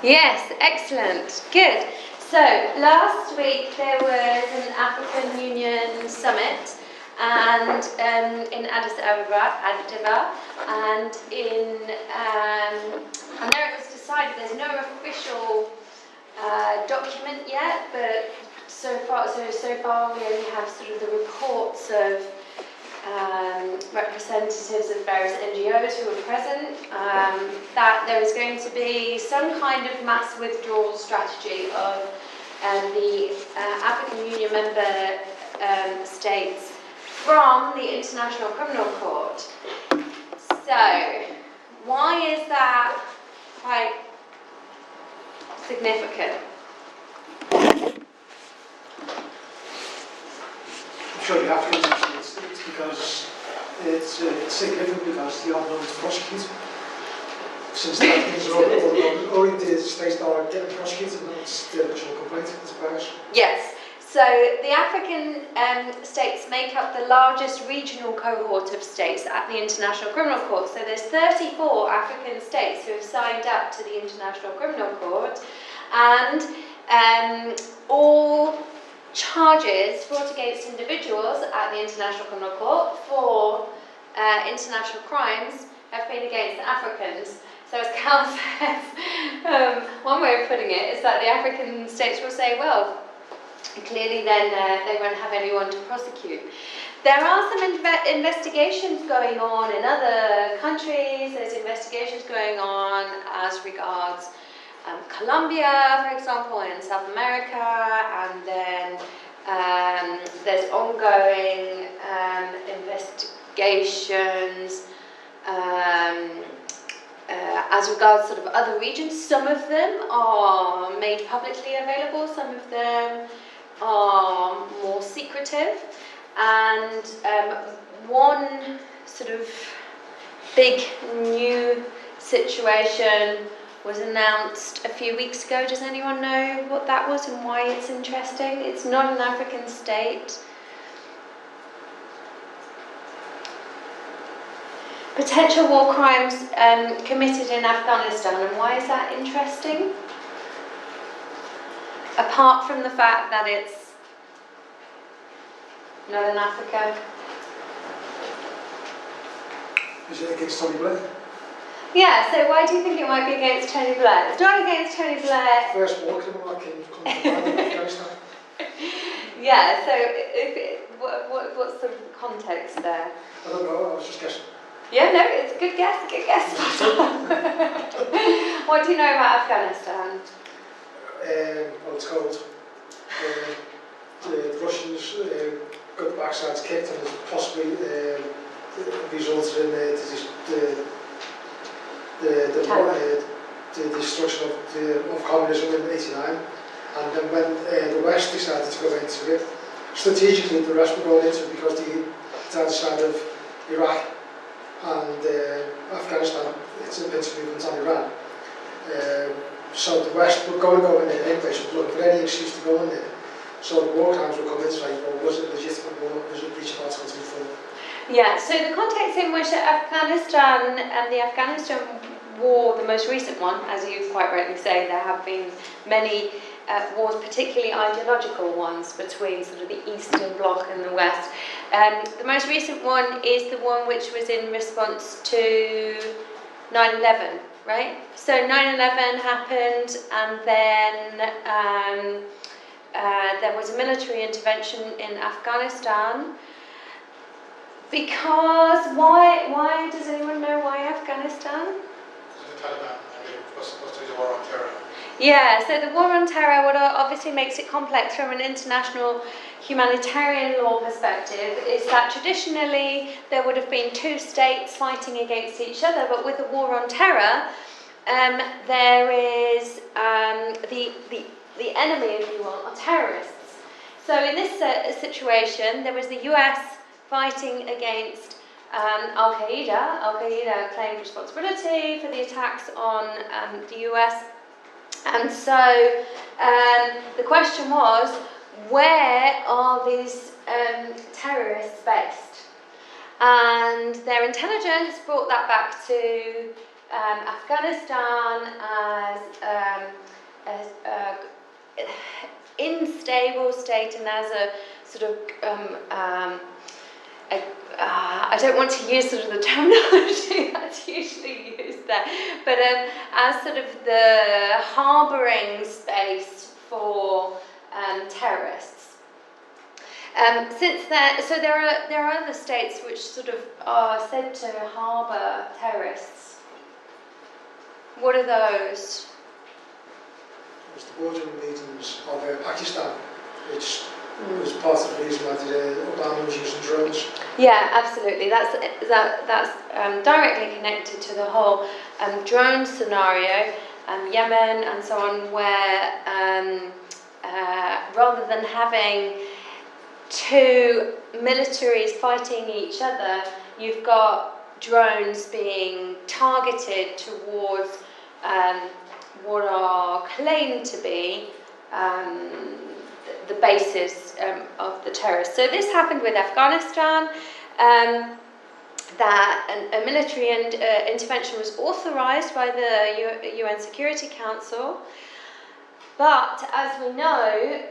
Yes, excellent. Good. So last week there was an African Union summit, and in Addis Ababa, and and there it was decided. There's no official document yet, but so far we only have sort of the reports of representatives of various NGOs who were present, that there is going to be some kind of mass withdrawal strategy of the African Union member states from the International Criminal Court. So, why is that quite significant? I'm sure you have to actually. It's because it's significant because the unknown is prosecuted. Since the things are only the states that are getting prosecuted, and it's the original complaint, I suppose. Yes. So the African states make up the largest regional cohort of states at the International Criminal Court. So there's 34 African states who have signed up to the International Criminal Court, and all charges brought against individuals at the International Criminal Court for international crimes have been against Africans. So as Cal says, one way of putting it is that the African states will say, well, clearly then they won't have anyone to prosecute. There are some investigations going on in other countries. There's investigations going on as regards Colombia, for example, in South America, and then there's ongoing investigations as regards sort of other regions. Some of them are made publicly available, some of them are more secretive, and one sort of big new situation was announced a few weeks ago. Does anyone know what that was and why it's interesting? It's not an African state. Potential war crimes committed in Afghanistan, and why is that interesting? Apart from the fact that it's not in Africa. Is it against Tony Blair? Yeah, so why do you think it might be against Tony Blair? It's not against Tony Blair. First war criminal that came to Afghanistan. Yeah, so what's the context there? I don't know, I was just guessing. Yeah, no, it's a good guess, What do you know about Afghanistan? Well, it's cold. The Russians got the backsides kicked, and it's possibly resulted in the destruction of communism in '89. And then when the West decided to go into it, strategically the West were going into it because it's outside of Iraq and Afghanistan, it's a movement on Iran. So the West were going to go in there anyway, so looking for any excuse to go in there. So the war crimes would come in, so well, was it a legitimate war, was it a breach of Article 2? Yeah, so the context in which Afghanistan and the Afghanistan war, the most recent one, as you quite rightly say, there have been many wars, particularly ideological ones, between sort of the Eastern Bloc and the West. The most recent one is the one which was in response to 9/11, right? So 9/11 happened, and then there was a military intervention in Afghanistan. Because why does anyone know why Afghanistan? The Taliban, it was supposed to be the war on terror. Yeah, so the war on terror obviously makes it complex from an international humanitarian law perspective, is that traditionally there would have been two states fighting against each other, but with the war on terror, there is the enemy, if you will, are terrorists. So in this situation, there was the US fighting against Al-Qaeda. Al-Qaeda claimed responsibility for the attacks on the US. And so the question was, where are these terrorists based? And their intelligence brought that back to Afghanistan as unstable state and as a sort of I don't want to use sort of the terminology that's usually used there, but as sort of the harbouring space for terrorists. Since then, so there are other states which sort of are said to harbour terrorists. What are those? Was the boardroom meetings of Pakistan, which was part of the reason why Obama was using drones. Yeah, absolutely. That's directly connected to the whole drone scenario, Yemen and so on, where rather than having two militaries fighting each other, you've got drones being targeted towards what are claimed to be the basis of the terrorists. So this happened with Afghanistan, that a military intervention was authorised by the UN Security Council, but as we know,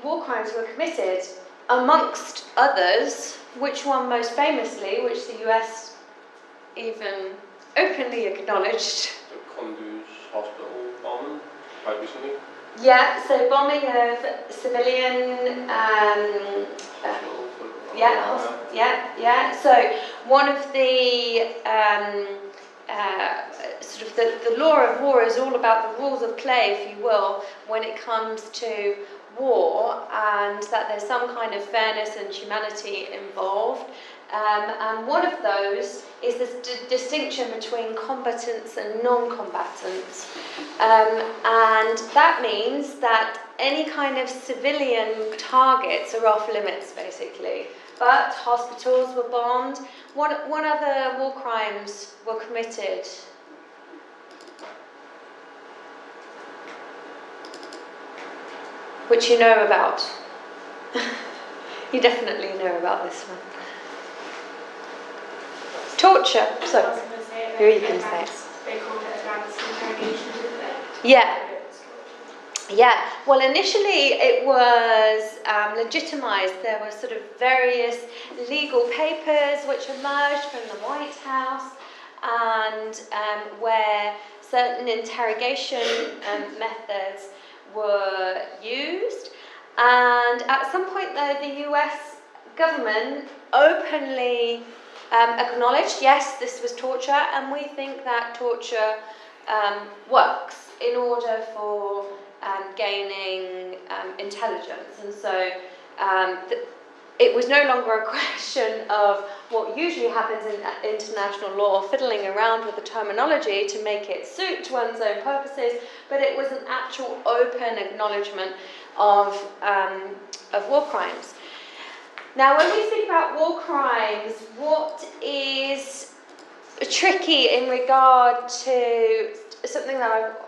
war crimes were committed, amongst others, which one most famously, which the US even openly acknowledged. The Kunduz hospital bombing quite recently. Yeah, so bombing of civilian, So one of the sort of the law of war is all about the rules of play, if you will, when it comes to war, and that there's some kind of fairness and humanity involved. And one of those is this distinction between combatants and non-combatants. And that means that any kind of civilian targets are off limits, basically. But hospitals were bombed. What other war crimes were committed? Which you know about. You definitely know about this one. Torture. So, who are you going to say? They called it advanced interrogation, didn't they? Yeah. Yeah. Well, initially it was legitimised. There were sort of various legal papers which emerged from the White House, and where certain interrogation methods were used. And at some point, though, the US government openly acknowledged, yes, this was torture, and we think that torture works in order for gaining intelligence. And so it was no longer a question of what usually happens in international law, fiddling around with the terminology to make it suit one's own purposes, but it was an actual open acknowledgement of war crimes. Now, when we think about war crimes, what is tricky in regard to something that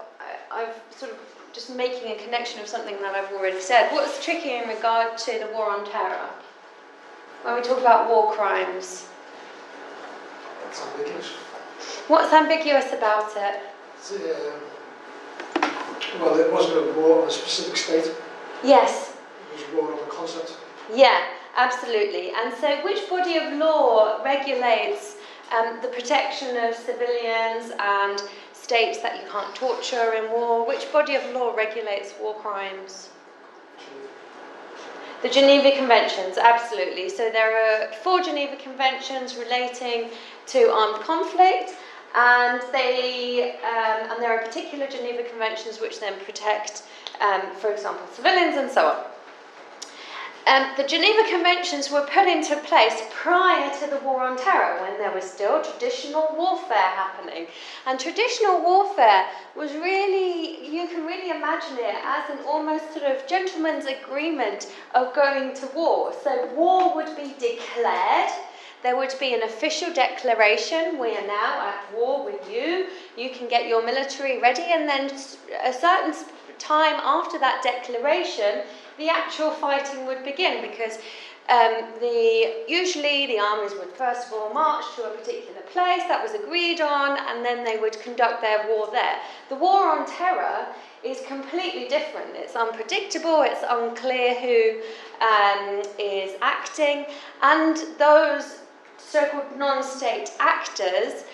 I've sort of just making a connection of something that I've already said. What's tricky in regard to the war on terror? When we talk about war crimes. It's ambiguous. What's ambiguous about it? It's, well, it wasn't a war on a specific state. Yes. It was a war on a concept. Yeah, absolutely. And so which body of law regulates the protection of civilians and states that you can't torture in war? Which body of law regulates war crimes? The Geneva Conventions, absolutely. So there are 4 Geneva Conventions relating to armed conflict, and and there are particular Geneva Conventions which then protect, for example, civilians and so on. The Geneva Conventions were put into place prior to the War on Terror, when there was still traditional warfare happening. And traditional warfare was really, you can really imagine it as an almost sort of gentleman's agreement of going to war. So war would be declared. There would be an official declaration, we are now at war with you, you can get your military ready, and then a certain time after that declaration, the actual fighting would begin, because Usually the armies would first of all march to a particular place that was agreed on, and then they would conduct their war there. The war on terror is completely different. It's unpredictable, it's unclear who is acting, and those so-called non-state actors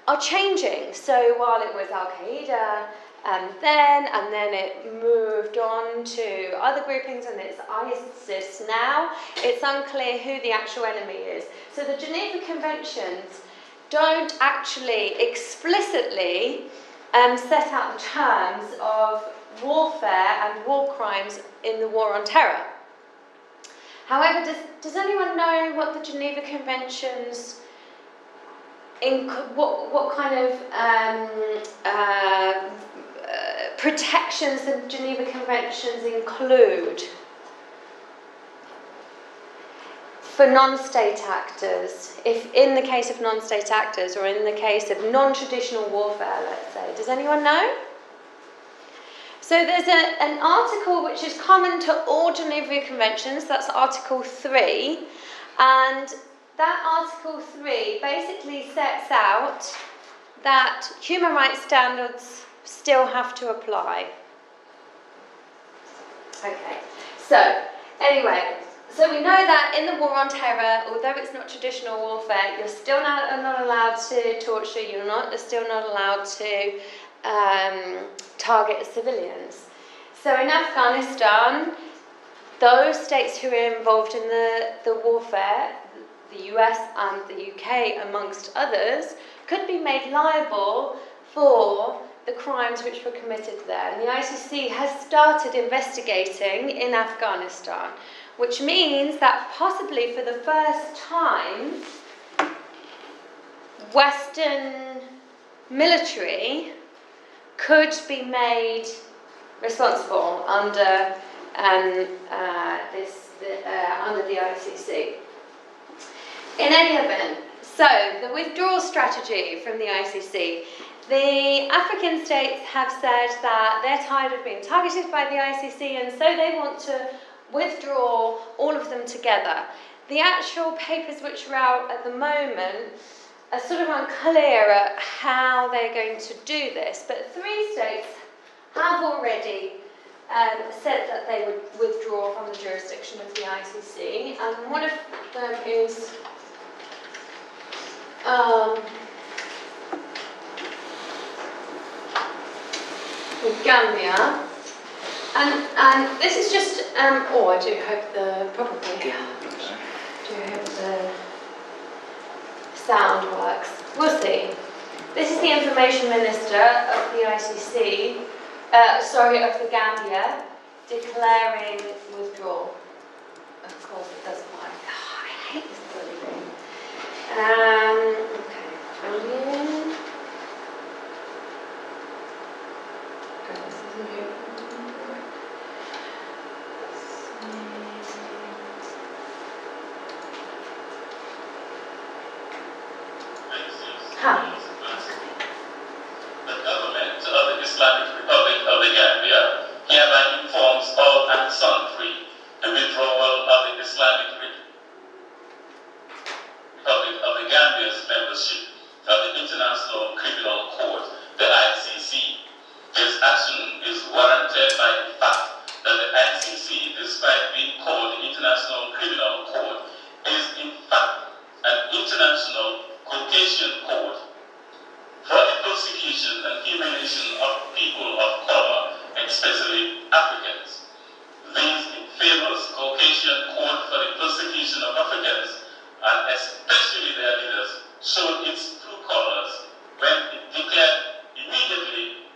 are changing. So while it was Al-Qaeda and then it moved on to other groupings, and it's ISIS now, it's unclear who the actual enemy is. So the Geneva Conventions don't actually explicitly set out the terms of warfare and war crimes in the war on terror. However, does anyone know what the Geneva Conventions, what kind of protections the Geneva Conventions include for non-state actors, if in the case of non-state actors or in the case of non-traditional warfare, let's say? Does anyone know? So there's an article which is common to all Geneva Conventions, that's Article 3, and that Article 3 basically sets out that human rights standards still have to apply. Okay, so anyway, so we know that in the war on terror, although it's not traditional warfare, you're still not allowed to torture, you're still not allowed to target civilians. So in Afghanistan, those states who are involved in the warfare, the US and the UK amongst others, could be made liable for the crimes which were committed there. And the ICC has started investigating in Afghanistan, which means that possibly for the first time, Western military could be made responsible under under the ICC. In any event, so the withdrawal strategy from the ICC. The African states have said that they're tired of being targeted by the ICC, and so they want to withdraw all of them together. The actual papers which are out at the moment are sort of unclear at how they're going to do this, but 3 states have already said that they would withdraw from the jurisdiction of the ICC, and one of them is Gambia, and this is just I do hope the sound works. We'll see. This is the information minister of the ICC, of the Gambia, declaring withdrawal. Of course it doesn't work. Oh, I hate this bloody thing. Okay, brilliant. The government of the Islamic Republic of the Gambia hereby informs all and sundry the withdrawal of the Islamic Republic of the Gambia's membership of the International Criminal Court, the ICC. This action is warranted by the fact that the ICC, despite being called the International Criminal Court, is in fact an international Caucasian court for the persecution and humiliation of people of color, especially Africans. This famous Caucasian court for the persecution of Africans, and especially their leaders, showed its true colors when it declared immediately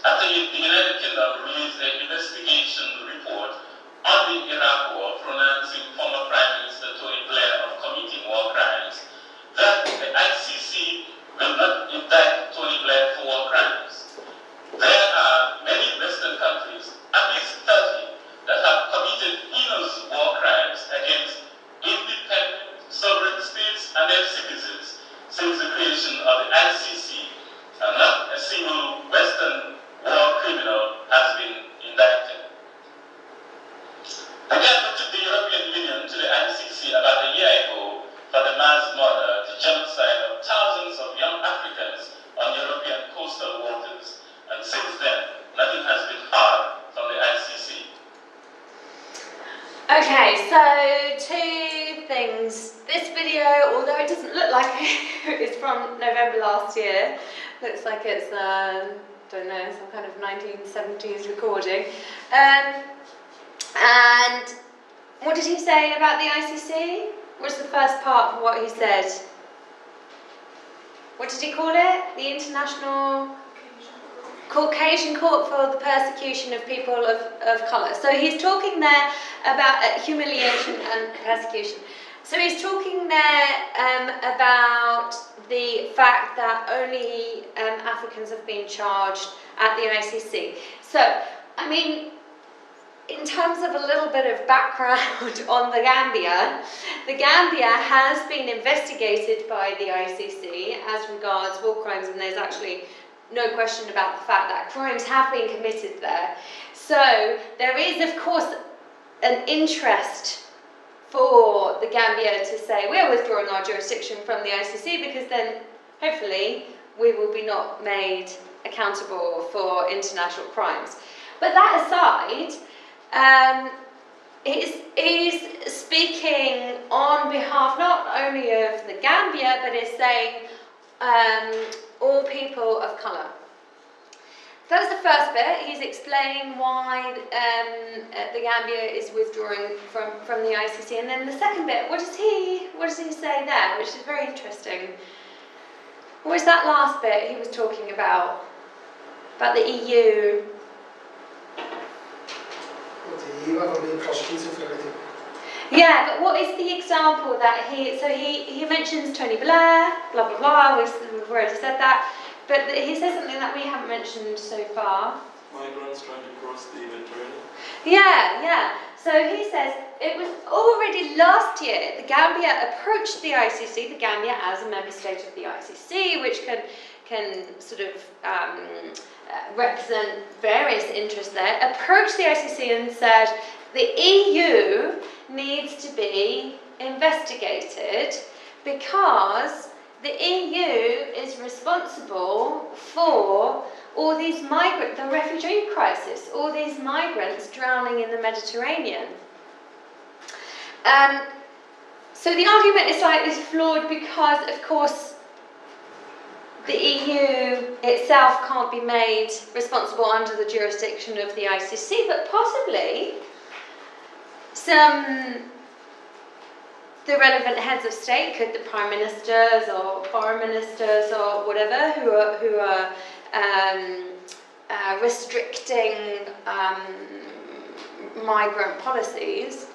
after the United Kingdom released an investigation report on the Iraq War, pronouncing former Prime Minister Tony Blair of committing war crimes, that the ICC will not indict Tony Blair for war crimes. There are many Western countries, at least 30, that have committed heinous war crimes against independent sovereign states and their citizens since the creation of the ICC, and not a single Western war criminal has been indicted. Again, the video, although it doesn't look like it's from November last year, looks like it's, don't know, some kind of 1970s recording. And what did he say about the ICC? What's the first part of what he said? What did he call it? The International Caucasian Court for the Persecution of People of Colour. So he's talking there about humiliation and persecution. So he's talking there about the fact that only Africans have been charged at the ICC. So, I mean, in terms of a little bit of background on the Gambia has been investigated by the ICC as regards war crimes, and there's actually no question about the fact that crimes have been committed there. So there is, of course, an interest for the Gambia to say we're withdrawing our jurisdiction from the ICC, because then hopefully we will be not made accountable for international crimes. But that aside, is speaking on behalf not only of the Gambia, but is saying all people of colour. That was the first bit. He's explaining why the Gambia is withdrawing from the ICC, and then the second bit, what does he say there, which is very interesting. What was that last bit he was talking about the EU? The EU haven't been prosecuted for anything. Yeah, but what is the example that he mentions Tony Blair, blah blah blah, we've already said that, but he says something that we haven't mentioned so far. Migrants trying to cross the Mediterranean. Yeah. So he says it was already last year the Gambia approached the ICC, the Gambia as a member state of the ICC, which can sort of represent various interests there, approached the ICC and said the EU needs to be investigated because the EU is responsible for all these the refugee crisis, all these migrants drowning in the Mediterranean. So the argument is slightly flawed because, of course, the EU itself can't be made responsible under the jurisdiction of the ICC, but possibly the relevant heads of state, could the prime ministers or foreign ministers or whatever, who are restricting migrant policies.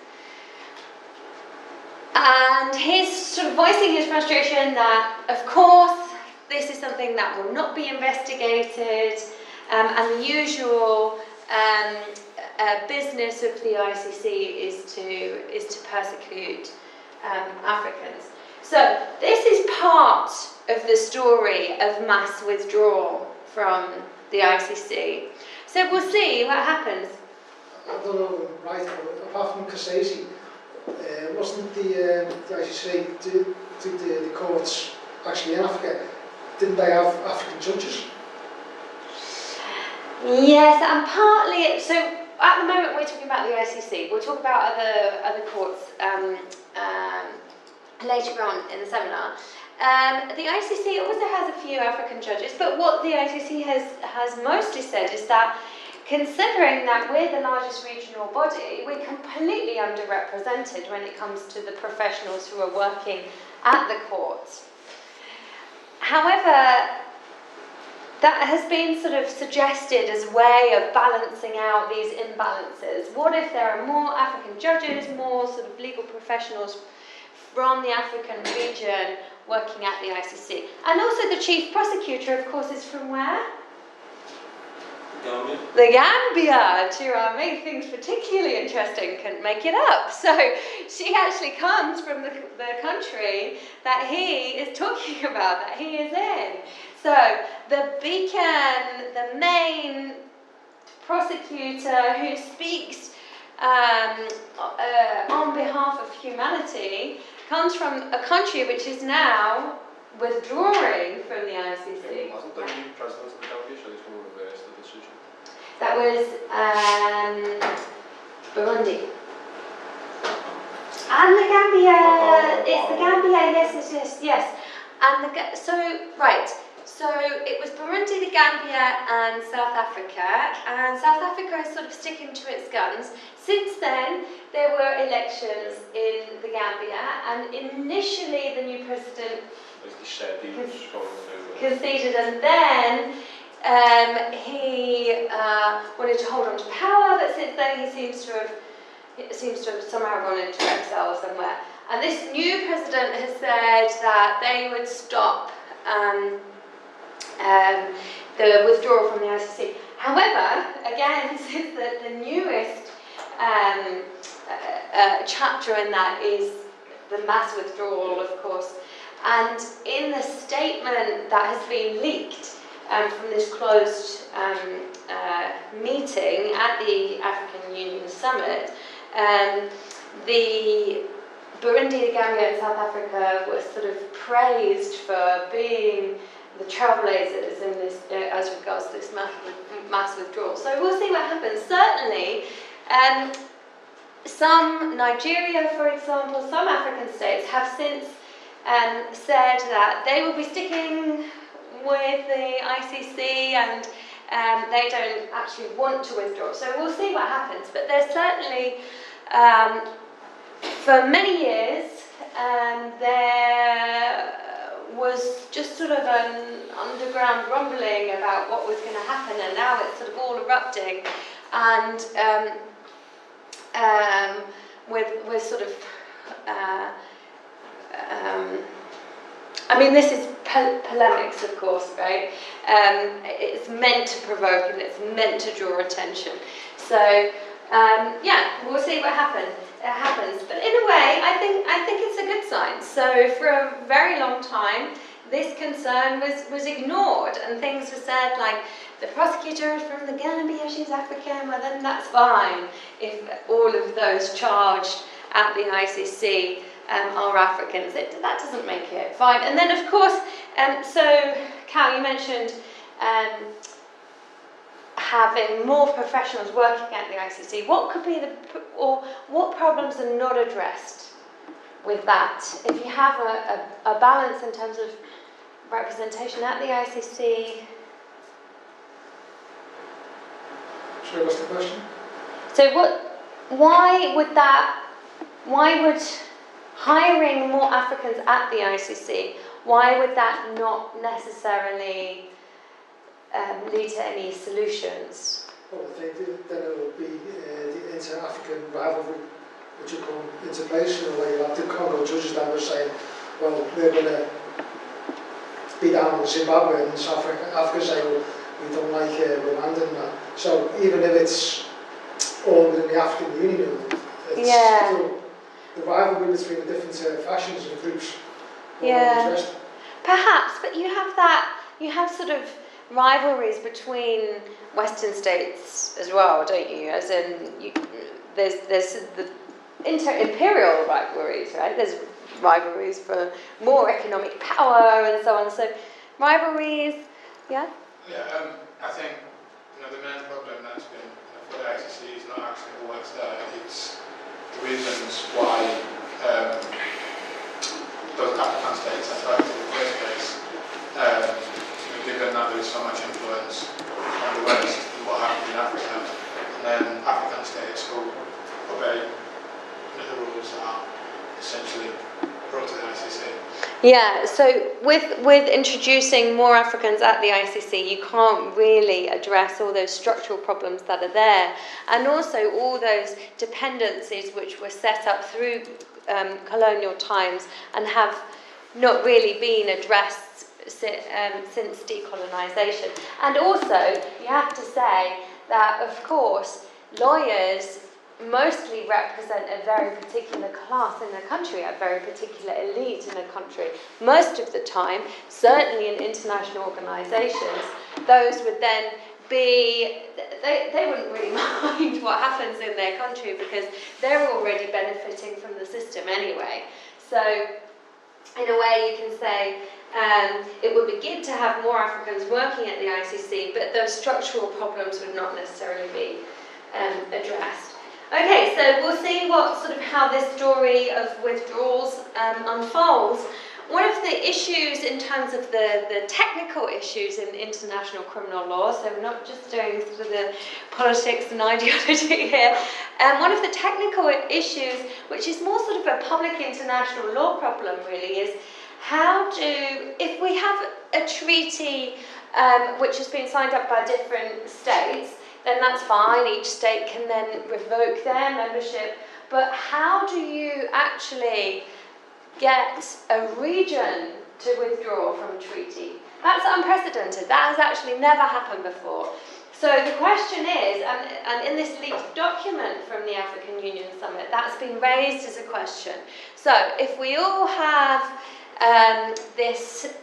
And he's sort of voicing his frustration that, of course, this is something that will not be investigated, and the usual business of the ICC is to persecute Africans. So this is part of the story of mass withdrawal from the ICC. So we'll see what happens. I don't know, right, apart from Kasese, wasn't the ICC, the courts actually in Africa, didn't they have African judges? Yes, and partly, so at the moment we're talking about the ICC. We'll talk about other courts later on in the seminar. The ICC also has a few African judges, but what the ICC has mostly said is that, considering that we're the largest regional body, we're completely underrepresented when it comes to the professionals who are working at the courts. However, that has been sort of suggested as a way of balancing out these imbalances. What if there are more African judges, more sort of legal professionals from the African region working at the ICC? And also the chief prosecutor, of course, is from where? Gambia. The Gambia, to make things particularly interesting, couldn't make it up. So she actually comes from the country that he is talking about, that he is in. So the beacon, the main prosecutor who speaks on behalf of humanity, comes from a country which is now withdrawing from the ICC. Wasn't the new president of the Gambia said he's going to reverse the decision? That was Burundi. And the Gambia, Oh, it's the Gambia, yes. And so it was Burundi, the Gambia, and South Africa. And South Africa is sort of sticking to its guns. Since then, there were elections in the Gambia, and initially the new president Basically said he was going to... conceded, and then he wanted to hold on to power, but since then he seems to have somehow gone into exile somewhere. And this new president has said that they would stop the withdrawal from the ICC. However, again, since the newest chapter in that is the mass withdrawal, of course, and in the statement that has been leaked from this closed meeting at the African Union Summit, the Burundi, the Gambia and South Africa were sort of praised for being the trailblazers in this, as regards to this mass withdrawal. So we'll see what happens. Certainly, some Nigeria, for example, some African states have since said that they will be sticking with the ICC and they don't actually want to withdraw. So we'll see what happens. But there's certainly, for many years, there was just sort of an underground rumbling about what was going to happen, and now it's sort of all erupting, and with sort of I mean, this is polemics, of course, right? It's meant to provoke and it's meant to draw attention. So yeah, we'll see what happens. But in a way, I think it's a good sign. So for a very long time, this concern was ignored, and things were said like, the prosecutor is from the Gambia, she's African, well then that's fine if all of those charged at the ICC are Africans. That doesn't make it fine. And then of course, so Cal, you mentioned having more professionals working at the ICC. What could be or what problems are not addressed with that? If you have a balance in terms of representation at the ICC. Sorry, what's the question? So why would hiring more Africans at the ICC, why would that not necessarily lead to any solutions? Well, I think then it will be the inter-African rivalry which will come into place, where you'll have the Congo judges that were saying, well, we're going to be down in Zimbabwe, and South Africa say, well, we don't like Rwanda and that. So even if it's all within the African Union, it's still the rivalry between the different factions and groups. Perhaps, but you have sort of rivalries between Western states as well, don't you? As in, there's the inter-imperial rivalries, right? There's rivalries for more economic power and so on. So rivalries, yeah? Yeah, I think the main problem that's been for the ICC is not actually what's there, it's the reasons why those African states are trying to in the first place, given that there is so much influence on the West in what happens in Africa, and then African states who obey the rules are essentially brought to the ICC. Yeah, so with introducing more Africans at the ICC, you can't really address all those structural problems that are there, and also all those dependencies which were set up through colonial times and have not really been addressed since decolonisation. And also, you have to say that, of course, lawyers mostly represent a very particular class in the country, a very particular elite in the country. Most of the time, certainly in international organisations, those would then be, they wouldn't really mind what happens in their country because they're already benefiting from the system anyway. So, in a way, you can say it would be good to have more Africans working at the ICC, but those structural problems would not necessarily be addressed. Okay, so we'll see what sort of how this story of withdrawals unfolds. One of the issues in terms of the technical issues in international criminal law, so we're not just doing sort of the politics and ideology here, one of the technical issues, which is more sort of a public international law problem really, is how do, if we have a treaty which has been signed up by different states, then that's fine, each state can then revoke their membership, but how do you actually get a region to withdraw from a treaty? That's unprecedented. That has actually never happened before. So the question is, and in this leaked document from the African Union Summit, that's been raised as a question. So if we all have this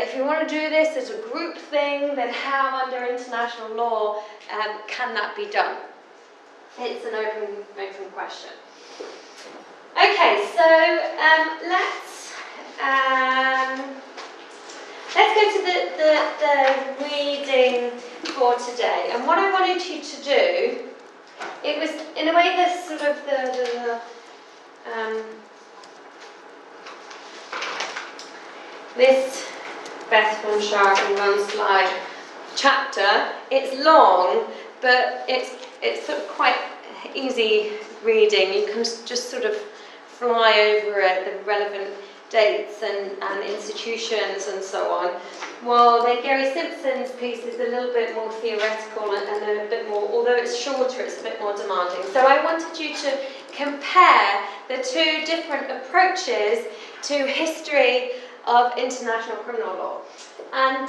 if you want to do this as a group thing, then how under international law can that be done? It's an open question. Okay, so let's go to the reading for today. And what I wanted you to do, it was in a way this sort of this Beth van Schaik and Van Slide chapter. It's long, but it's sort of quite easy reading. You can just sort of fly over it, the relevant dates and institutions and so on. While then Gary Simpson's piece is a little bit more theoretical and a bit more, although it's shorter, it's a bit more demanding. So I wanted you to compare the two different approaches to history of international criminal law. And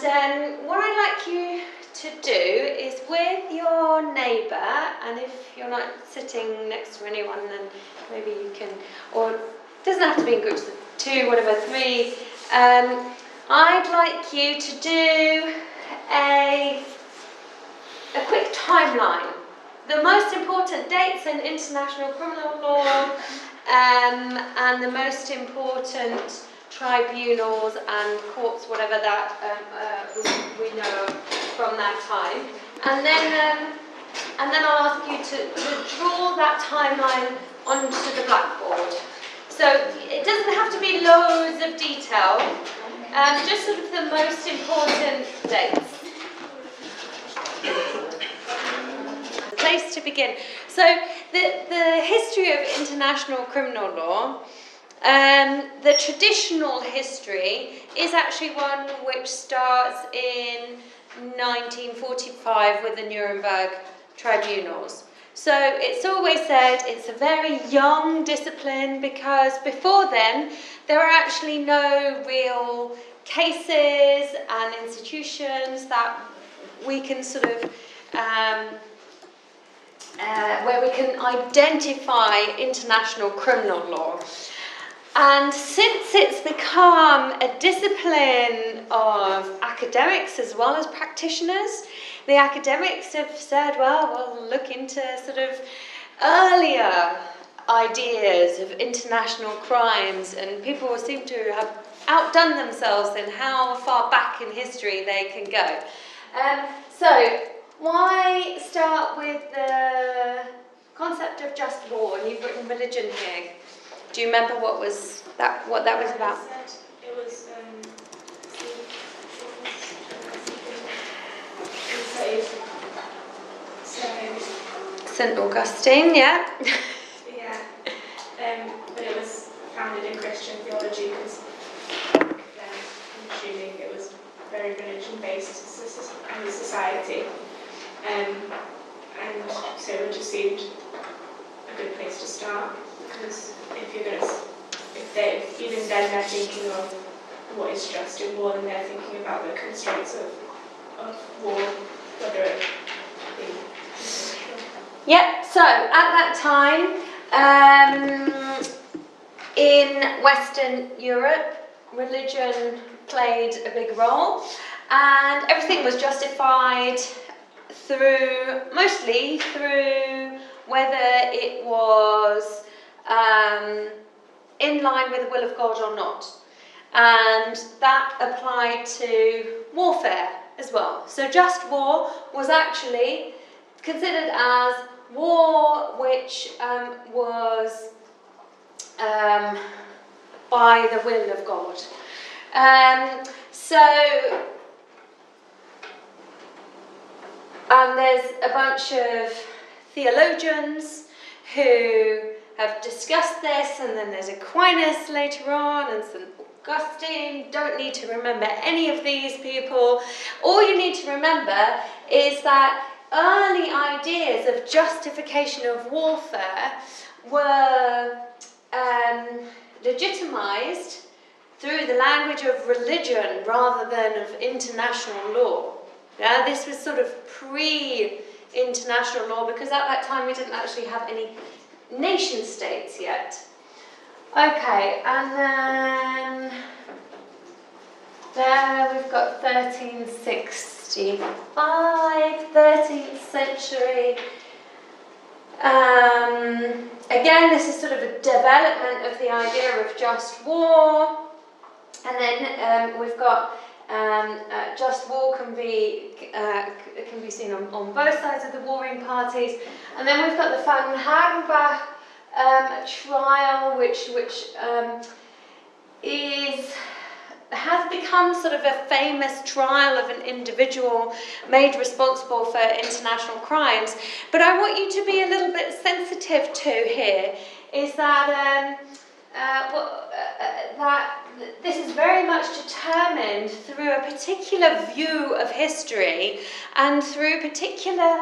what I'd like you to do is with your neighbour, and if you're not sitting next to anyone, then maybe you can, or it doesn't have to be in groups of 2, whatever, 3. I'd like you to do a quick timeline. The most important dates in international criminal law and the most important tribunals and courts, whatever that we know from that time, and then I'll ask you to draw that timeline onto the blackboard. So it doesn't have to be loads of detail, just sort of the most important dates. Place to begin. So the history of international criminal law. The traditional history is actually one which starts in 1945 with the Nuremberg tribunals. So it's always said it's a very young discipline because before then there were actually no real cases and institutions that we can sort of where we can identify international criminal law. And since it's become a discipline of academics as well as practitioners, the academics have said, well, we'll look into sort of earlier ideas of international crimes, and people seem to have outdone themselves in how far back in history they can go. So why start with the concept of just war? And you've written religion here. Do you remember what that was about? It was St. Augustine, yeah. Yeah, but it was founded in Christian theology because I'm assuming it was very religion-based as a society, and so it just seemed a good place to start. Because if even then they're thinking of what is just in war, and they're thinking about the constraints of war, whether it be international. Yep, so at that time, in Western Europe, religion played a big role, and everything was justified mostly through whether it was in line with the will of God or not. And that applied to warfare as well. So just war was actually considered as war which was by the will of God. There's a bunch of theologians who have discussed this, and then there's Aquinas later on, and St. Augustine. Don't need to remember any of these people. All you need to remember is that early ideas of justification of warfare were legitimised through the language of religion rather than of international law. Yeah, this was sort of pre-international law, because at that time we didn't actually have any nation states yet. Okay, and then there we've got 1365, 13th century. Again, this is sort of a development of the idea of just war. And then we've got just war can be seen on both sides of the warring parties. And then we've got the Van Hagenbach trial, which has become sort of a famous trial of an individual made responsible for international crimes. But I want you to be a little bit sensitive to here is that that this is very much determined through a particular view of history and through particular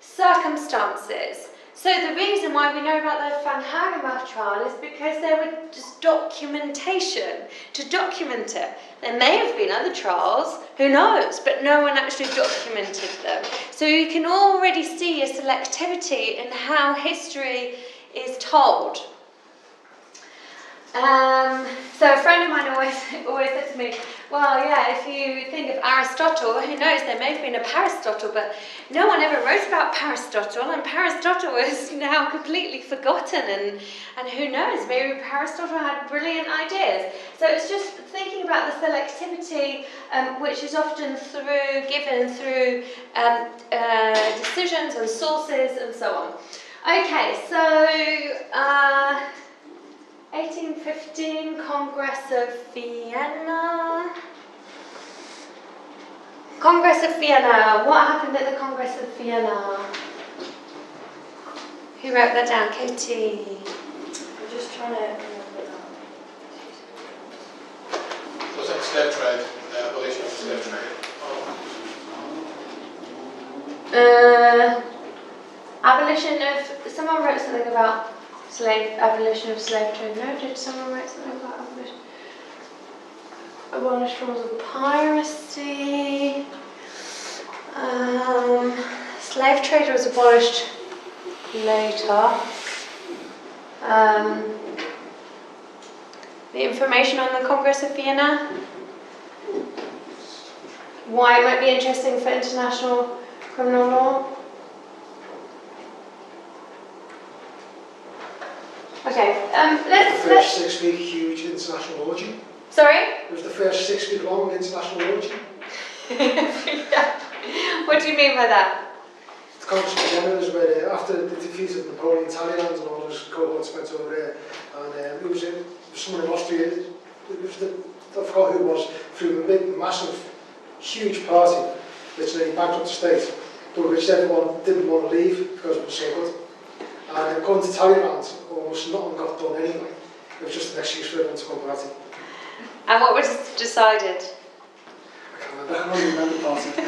circumstances. So the reason why we know about the Van Hagenbach trial is because there was just documentation to document it. There may have been other trials, who knows, but no one actually documented them. So you can already see a selectivity in how history is told. So a friend of mine always said to me, well, yeah, if you think of Aristotle, who knows, there may have been a Paristotle, but no one ever wrote about Aristotle, and Aristotle is now completely forgotten, and who knows, maybe Aristotle had brilliant ideas. So it's just thinking about the selectivity, which is often given through decisions and sources and so on. Okay, so 1815, Congress of Vienna. Congress of Vienna. What happened at the Congress of Vienna? Who wrote that down? Katie. I'm just trying to remember that. Was it slave trade? Abolition of slave trade? Abolition of... Someone wrote something about abolition of slave trade. No, did someone write something about abolition? Abolish rules of piracy. Slave trade was abolished later. The information on the Congress of Vienna. Why it might be interesting for international criminal law. Okay, The first 6-week huge international orgy. Sorry? It was the first 6-week long international orgy. What do you mean by that? The Congress of Vienna was where, after the defeat of Napoleon, Talleyrand and all those cohorts went over there, and it was someone in Austria, it was I forgot who it was, threw a big, massive, huge party, literally bankrupt the state, but which everyone didn't want to leave because it was so good. And according to Talleyrand, almost nothing got done anyway. It was just an excuse for everyone to go party. And what was decided? I can't only remember the party. The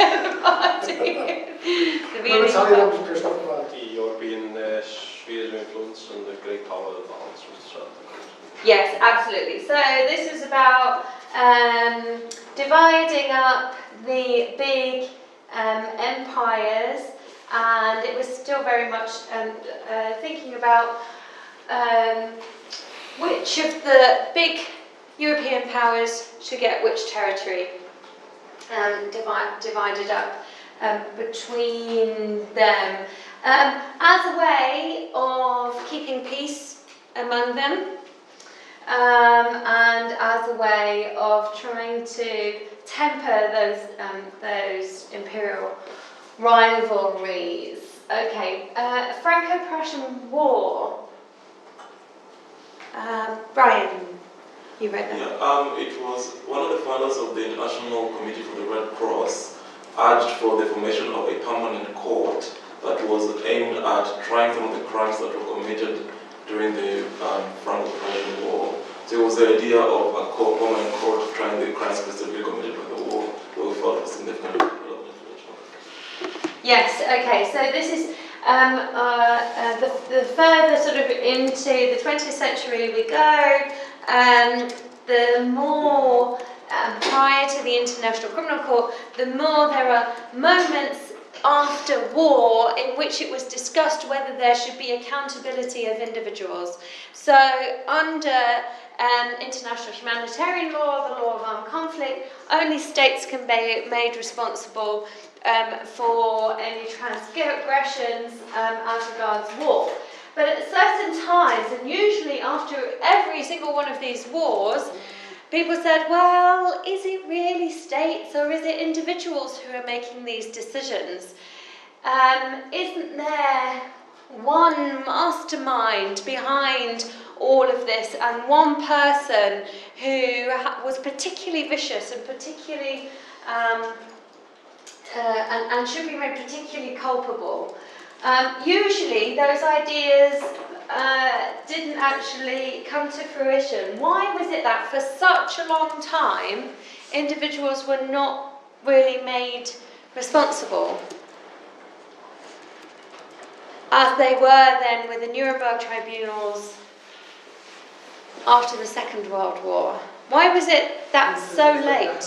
Talleyrand was pissed off about it. The European spheres of influence and the great power of the balance was decided. Yes, absolutely. So this is about dividing up the big empires, and it was still very much thinking about which of the big European powers should get which territory, divided up between them as a way of keeping peace among them, and as a way of trying to temper those imperial rivalries. Okay, Franco-Prussian War. Brian, you read that? Yeah, it was one of the founders of the International Committee for the Red Cross urged for the formation of a permanent court that was aimed at trying some of the crimes that were committed during the Franco-Prussian War. So it was the idea of a permanent court trying the crimes specifically committed by the war that we felt was significant development. Yes, okay, so this is the further sort of into the 20th century we go, the more prior to the International Criminal Court, the more there are moments after war in which it was discussed whether there should be accountability of individuals. So under international humanitarian law, the law of armed conflict, only states can be made responsible for any transgressions as regards war. But at certain times, and usually after every single one of these wars, people said, well, is it really states or is it individuals who are making these decisions? Isn't there one mastermind behind all of this and one person who was particularly vicious and particularly and should be made particularly culpable? Usually those ideas didn't actually come to fruition. Why was it that for such a long time individuals were not really made responsible, as they were then with the Nuremberg tribunals after the Second World War? Why was it that so late?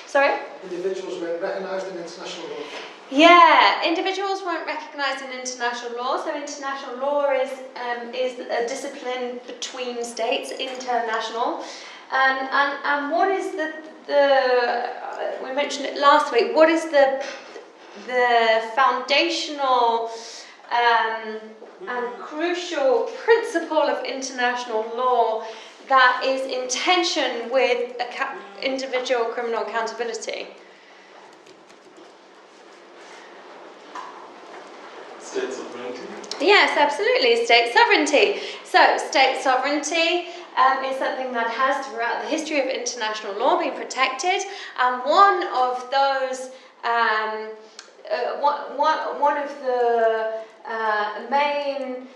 Sorry? Individuals weren't recognised in international law. Yeah, individuals weren't recognised in international law, so international law is a discipline between states, international. And what is the we mentioned it last week, what is the foundational and crucial principle of international law that is in tension with individual criminal accountability? State sovereignty? Yes, absolutely, state sovereignty. So, state sovereignty is something that has throughout the history of international law been protected, and one of those, one of the main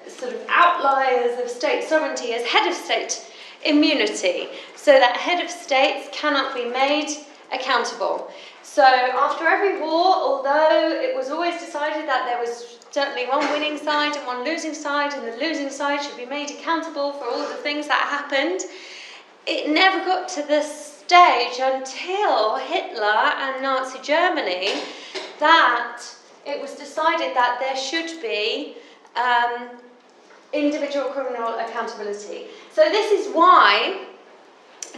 sort of outliers of state sovereignty is head of state immunity, so that head of states cannot be made accountable. So after every war, although it was always decided that there was certainly one winning side and one losing side, and the losing side should be made accountable for all the things that happened, it never got to this stage until Hitler and Nazi Germany that it was decided that there should be individual criminal accountability. So this is why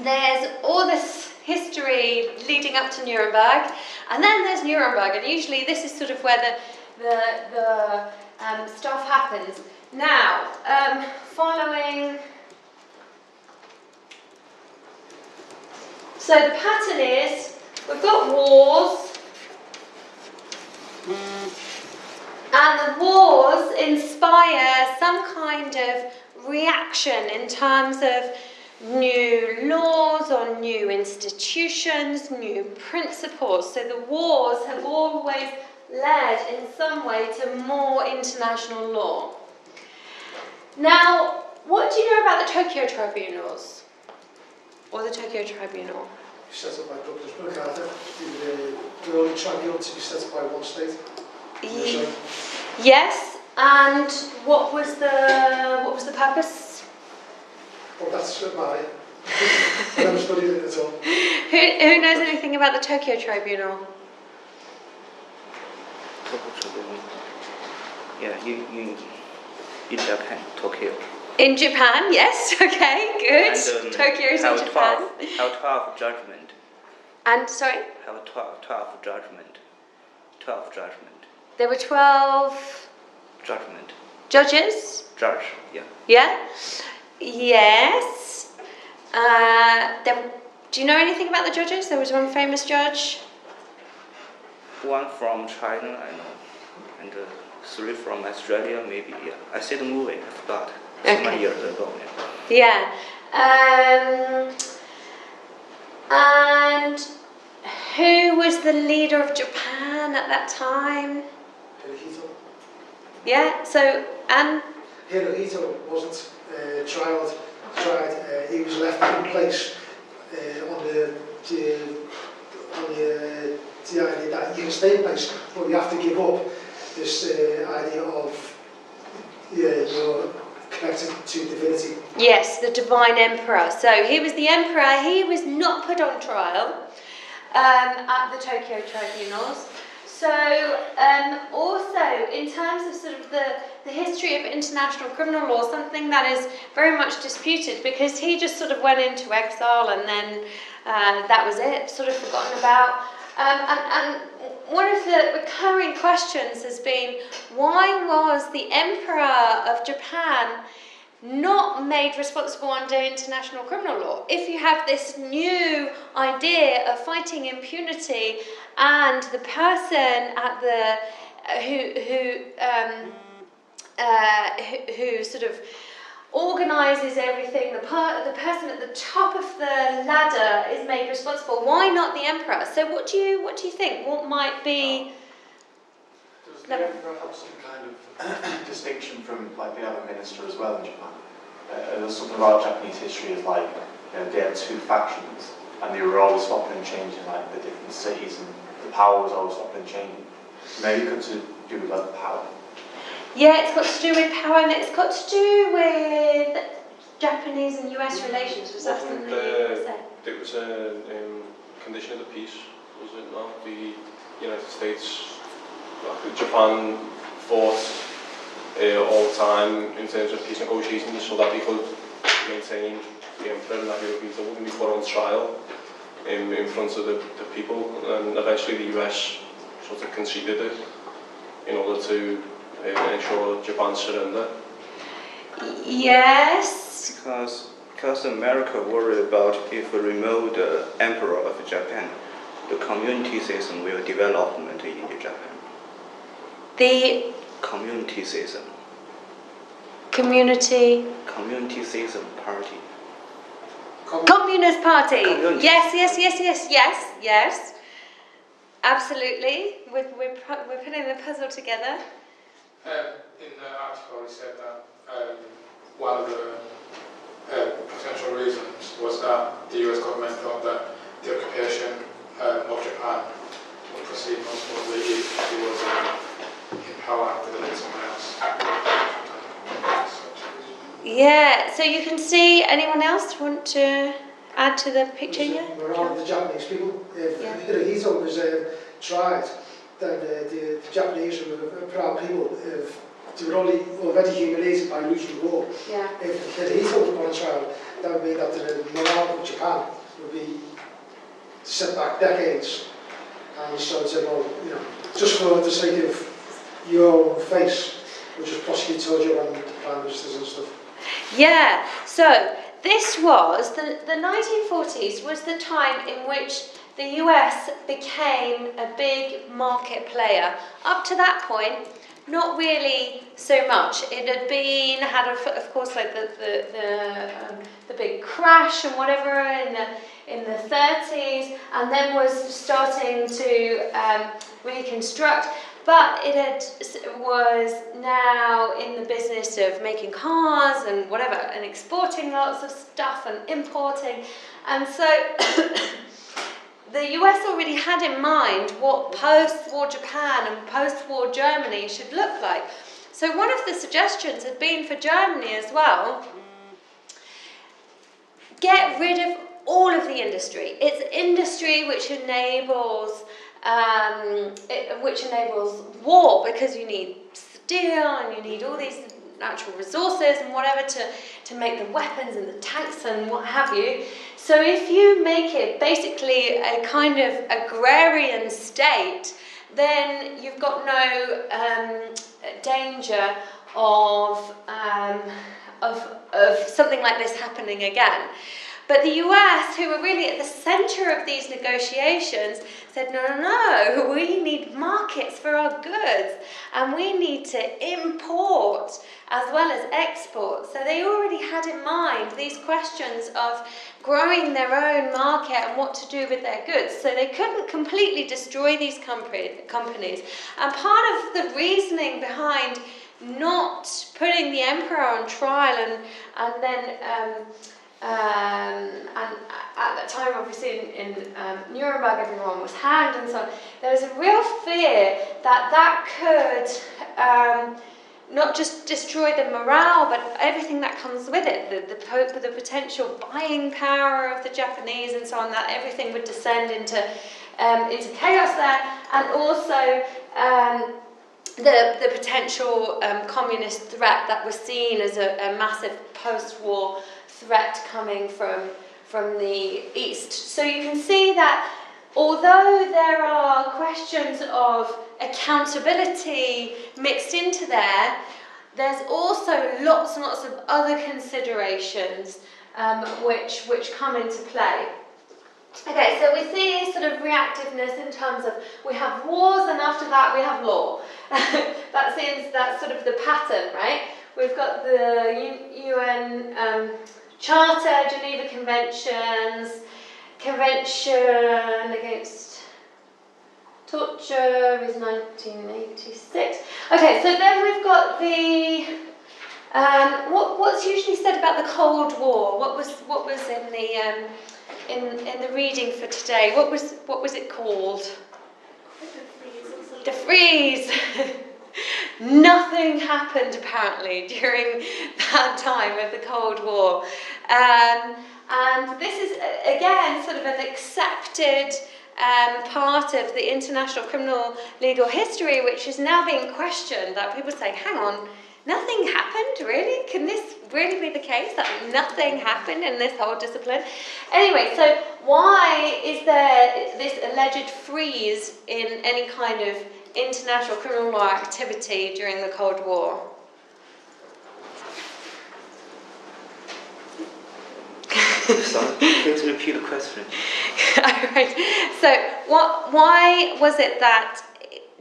there's all this history leading up to Nuremberg, and then there's Nuremberg, and usually this is sort of where the stuff happens. Now, following, so the pattern is we've got wars, and the wars inspire some kind of reaction in terms of new laws or new institutions, new principles. So the wars have always led in some way to more international law. Now, what do you know about the Tokyo Tribunals? Or the Tokyo Tribunal? Set up by Douglas MacArthur, the only tribunal to be set up by one state. Yes, and what was the purpose? Well, that's mine. I never studied it at all. Who knows anything about the Tokyo Tribunal? Yeah, in Japan, Tokyo. In Japan, yes. Okay, good. And, Tokyo is in Japan. Have 12 judgment. And sorry, Have 12 judgment. 12 judgment. there were 12 Judgment. judges. Judge. Yeah. Yeah. Yes. Do you know anything about the judges? There was one famous judge. One from China, I know, and 3 from Australia, maybe. Yeah, I see the movie. I forgot. So many Okay. years ago. Yeah. Yeah. And who was the leader of Japan at that time? Hirohito. Yeah. So and Hirohito wasn't tried. He was left in place on the idea that you can stay in place, but you have to give up this idea of you're connected to divinity. yes, the divine emperor. So he was the emperor. He was not put on trial at the Tokyo tribunals. So also in terms of sort of the history of international criminal law, something that is very much disputed, because he just sort of went into exile and then that was it, sort of forgotten about. And one of the recurring questions has been, why was the Emperor of Japan not made responsible under international criminal law? If you have this new idea of fighting impunity, and the person at the who sort of organises everything, the person at the top of the ladder is made responsible, why not the emperor? So what do you think? What might be? Does the emperor have some kind of distinction from like the other minister as well in Japan? There's something about Japanese history is like they had 2 factions and they were always swapping and changing like the different cities, and the power was always swapping and changing. Maybe it could do with like power. Yeah, it's got to do with power, and it's got to do with Japanese and US relations. Was that something that you were going to say? It was a condition of the peace, was it not? The United States, Japan fought all the time in terms of peace negotiations so that they could maintain the emperor, and that Hirohito wouldn't be put on trial in front of the people, and eventually the US sort of conceded it in order to ensure Japan's surrender. Yes. Because America worried about if we remove the emperor of Japan, the community system will develop in Japan. The Community system. community. Community system party. Communist Party. Communist. Yes. Absolutely. We're putting the puzzle together. In the article, he said that one of the potential reasons was that the US government thought that the occupation of Japan would proceed much more smoothly if he was in power rather than someone else. Yeah, so you can see, anyone else want to add to the picture here? Around the Japanese people. If Yeah. Hirohito was tried, then the Japanese were proud people. They were already humiliated by losing the war. Yeah. If Hirohito was on trial, that would mean that the morale of Japan would be set back decades. And so they said, well, just for the sake of your own face, we'll just prosecute Tojo and the prime ministers and stuff. Yeah, so this was, the 1940s was the time in which the US became a big market player. Up to that point, not really so much. It had of course like the big crash and whatever in the 30s, and then was starting to reconstruct. But it was now in the business of making cars and whatever, and exporting lots of stuff and importing. And so the US already had in mind what post-war Japan and post-war Germany should look like. So one of the suggestions had been for Germany as well, get rid of all of the industry. It's industry which enables war, because you need steel and you need all these natural resources and whatever to make the weapons and the tanks and what have you. So if you make it basically a kind of agrarian state, then you've got no danger of something like this happening again. But the US, who were really at the centre of these negotiations, said, no, we need markets for our goods, and we need to import as well as export. So they already had in mind these questions of growing their own market and what to do with their goods. So they couldn't completely destroy these companies. And part of the reasoning behind not putting the emperor on trial and then and at that time, obviously, in Nuremberg, everyone was hanged and so on. There was a real fear that that could not just destroy the morale, but everything that comes with it, the potential buying power of the Japanese and so on, that everything would descend into chaos there, and also the potential communist threat that was seen as a massive post-war threat coming from the east. So you can see that although there are questions of accountability mixed into there, there's also lots and lots of other considerations which come into play. Okay, so we see sort of reactiveness in terms of we have wars and after that we have law. That's sort of the pattern, right? We've got the UN Charter, Geneva Conventions, Convention Against Torture is 1986. Okay, so then we've got the what's usually said about the Cold War. What was in the reading for today? What was it called? The freeze. Nothing happened apparently during that time of the Cold War, and this is again sort of an accepted part of the international criminal legal history, which is now being questioned. That people say, hang on, nothing happened, really? Can this really be the case, that nothing happened in this whole discipline? Anyway, so why is there this alleged freeze in any kind of international criminal law activity during the Cold War? Sorry, please repeat the question. Right. So why was it that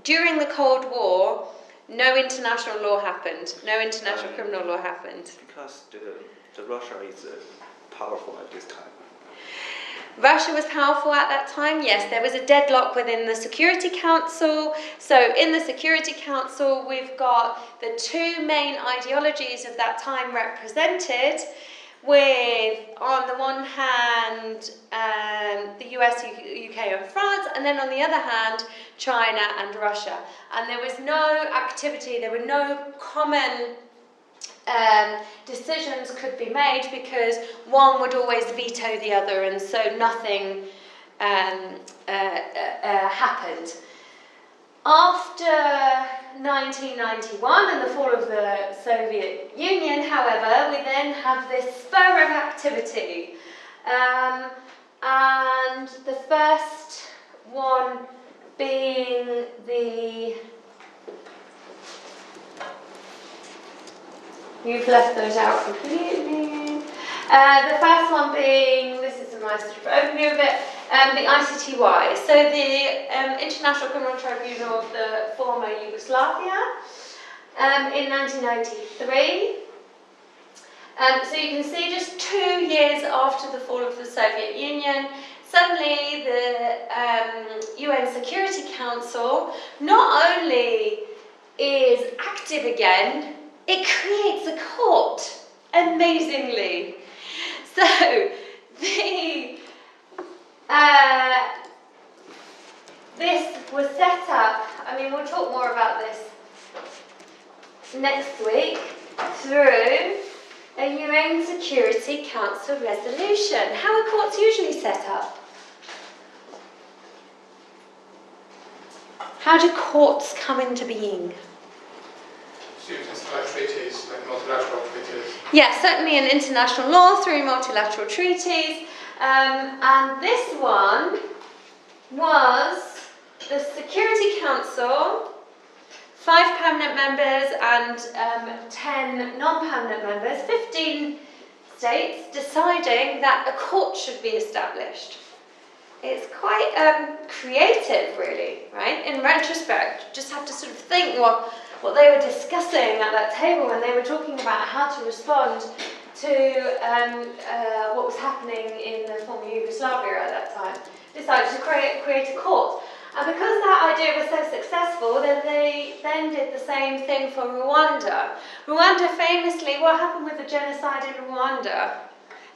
during the Cold War no international law happened, no international criminal law happened? Because the Russia is powerful at this time. Russia was powerful at that time, yes. There was a deadlock within the Security Council. So in the Security Council, we've got the two main ideologies of that time represented, with, on the one hand, the US, UK and France, and then on the other hand, China and Russia. And there was no activity, there were no common decisions could be made because one would always veto the other, and so nothing happened. After 1991 and the fall of the Soviet Union, however, we then have this spur of activity. And the first one being the... You've left those out completely. The first one being, this is a nice overview of it, the ICTY, so the International Criminal Tribunal of the former Yugoslavia in 1993. So you can see just 2 years after the fall of the Soviet Union, suddenly the UN Security Council not only is active again, it creates a court, amazingly. So this was set up, I mean, we'll talk more about this next week, through a UN Security Council resolution. How are courts usually set up? How do courts come into being? Like treaties, like multilateral treaties. Yes, certainly in international law through multilateral treaties. And this one was the Security Council, 5 permanent members and 10 non-permanent members, 15 states deciding that a court should be established. It's quite creative, really, right? In retrospect, you just have to sort of think what they were discussing at that table when they were talking about how to respond to what was happening in the former Yugoslavia at that time. Decided to create a court. And because that idea was so successful, then they then did the same thing for Rwanda. Rwanda famously, what happened with the genocide in Rwanda?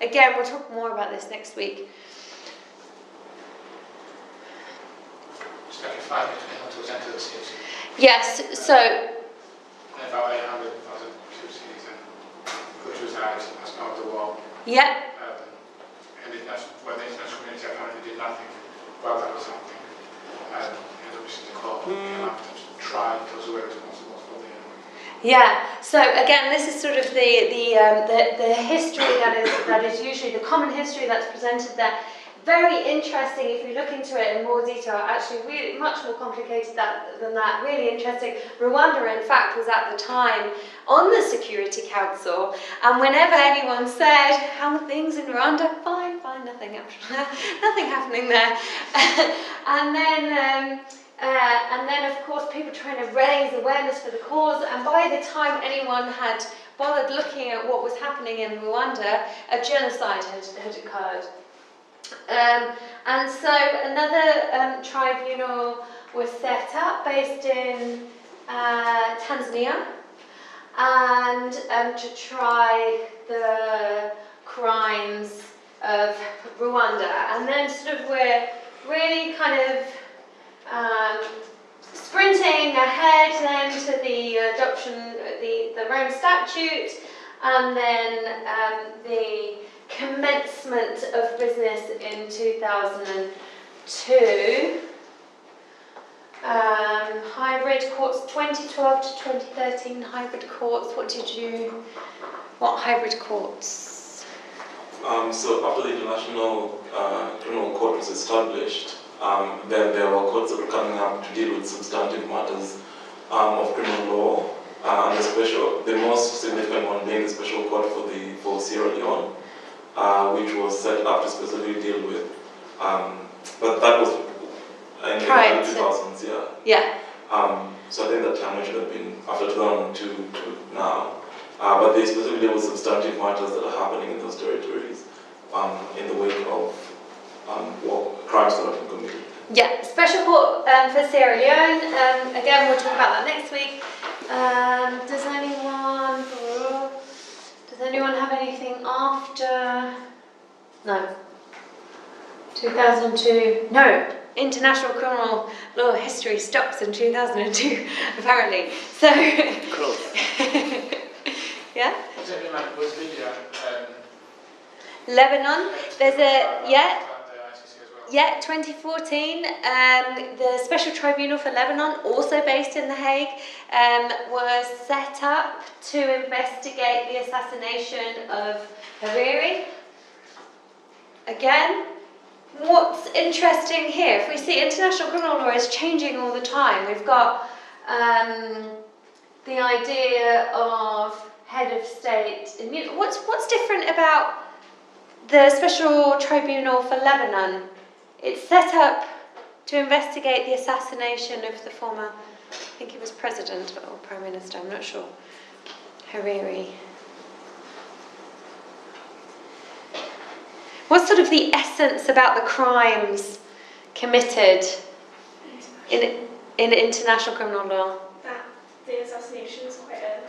Again, we'll talk more about this next week. It's like a fight between Hutus and Tutsis. Yes, so And about 800,000 Tutsis and Hutus died as part of the war. yeah, And the international community apparently did nothing while that was happening. And obviously the court came after to try those who were responsible for the yeah. So again, this is sort of the history that is usually the common history that's presented there. Very interesting if you look into it in more detail. Actually, really much more complicated than that. Really interesting. Rwanda, in fact, was at the time on the Security Council, and whenever anyone said how are things in Rwanda, fine, nothing happening there, and then of course people trying to raise awareness for the cause, and by the time anyone had bothered looking at what was happening in Rwanda, a genocide had occurred. And so another tribunal was set up based in Tanzania, and to try the crimes of Rwanda. And then sort of we're really kind of sprinting ahead then to the adoption, the Rome Statute, and then the commencement of business in 2002. Hybrid courts, 2012 to 2013, hybrid courts. What hybrid courts? So after the International Criminal Court was established, then there were courts that were coming up to deal with substantive matters of criminal law, and the most significant one being the Special Court for Sierra Leone, which was set up to specifically deal with, but that was in the early 2000s, Yeah. So I think that time should have been after 2002 to now. But they specifically deal with substantive matters that are happening in those territories in the wake of crimes that have been committed. Yeah, Special Court for Sierra Leone. Again, we'll talk about that next week. Does anyone have anything after? No. 2002. No. International criminal law history stops in 2002, apparently. So. Close. Yeah. Was Libya? Lebanon. There's Yeah, 2014, the Special Tribunal for Lebanon, also based in The Hague, was set up to investigate the assassination of Hariri. Again, what's interesting here, if we see international criminal law is changing all the time. We've got the idea of head of state. What's different about the Special Tribunal for Lebanon? It's set up to investigate the assassination of the former, I think he was president or prime minister, I'm not sure, Hariri. What's sort of the essence about the crimes committed in international criminal law? That the assassination is quite an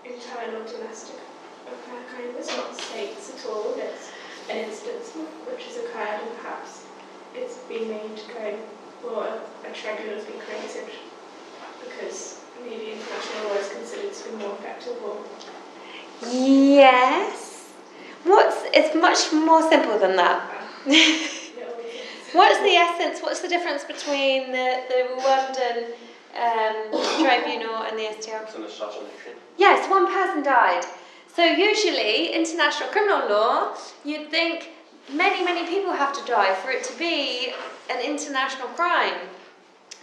internal domestic affair kind. It's not states at all. It's an instance which has occurred, and perhaps it's been made going, or a tribunal has been created because maybe international law is considered to be more effective. Or Yes. It's much more simple than that. What's the essence? What's the difference between the Rwandan tribunal and the STR? It's an assassination. Yes, one person died. So usually, international criminal law, you'd think many people have to die for it to be an international crime.